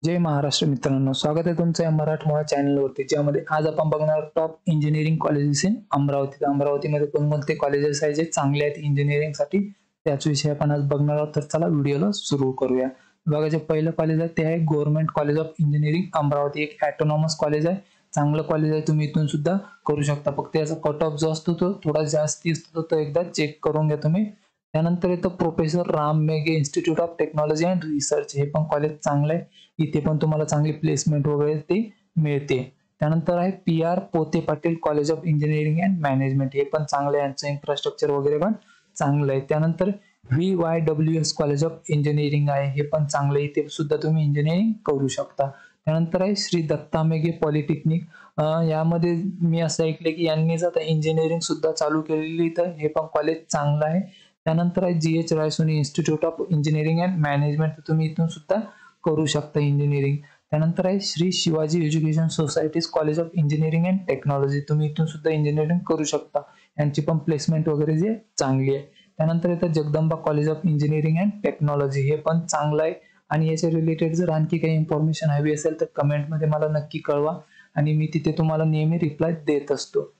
जय महाराष्ट्र मित्रांनो, स्वागत आहे तुमचं या मराठमोळा चॅनलवरती, ज्यामध्ये आज आपण बघणार top engineering colleges in Amravati. अमरावतीमध्ये कोणकोणते कॉलेजेस आहेत जे चांगले आहेत इंजिनिअरिंगसाठी, त्याच विषयी आपण आज बघणार आहोत. तर चला व्हिडिओला सुरू करूया. बघा, जे पहिलं कॉलेज आहे ते आहे government college of engineering Amravati. एक ऑटोनॉमस कॉलेज आहे, चांगलं कॉलेज आहे, तुम्ही इथून सुद्धा करू शकता. फक्त याचा कट ऑफ जो असतो तो थोडा जास्ती असतो, तो एकदा चेक करून घ्या तुम्ही. त्यानंतर येतं professor Ram Meghe institute of technology and research. हे पण कॉलेज चांगलं आहे, इथे पण तुम्हाला चांगली प्लेसमेंट वगैरे ते मिळते. त्यानंतर आहे PR पोते Patil college of engineering and management. हे पण चांगलं आहे, यांचं इन्फ्रास्ट्रक्चर वगैरे पण चांगलं आहे. त्यानंतर VYWS कॉलेज ऑफ इंजिनिअरिंग आहे, हे पण चांगलं आहे, इथे सुद्धा तुम्ही इंजिनिअरिंग करू शकता. त्यानंतर आहे श्री दत्ता मेघे पॉलिटेक्निक. यामध्ये मी असं ऐकलं की यांनीच आता इंजिनिअरिंग सुद्धा चालू केलेली, तर हे पण कॉलेज चांगलं आहे. त्यानंतर आहे GH Raisoni institute of engineering and management, तुम्ही इथून सुद्धा करू शकता इंजिनिअरिंग. त्यानंतर आहे Shri Shivaji education societies college of engineering and technology, तुम्ही इथून सुद्धा इंजिनिअरिंग करू शकता, यांची पण प्लेसमेंट वगैरे जे चांगली आहे. त्यानंतर येतं Jagdamba college of engineering and technology, हे पण चांगलं आहे. आणि याच्या रिलेटेड जर आणखी काही इन्फॉर्मेशन हवी असेल तर कमेंटमध्ये मला नक्की कळवा, आणि मी तिथे तुम्हाला नेहमी रिप्लाय देत असतो.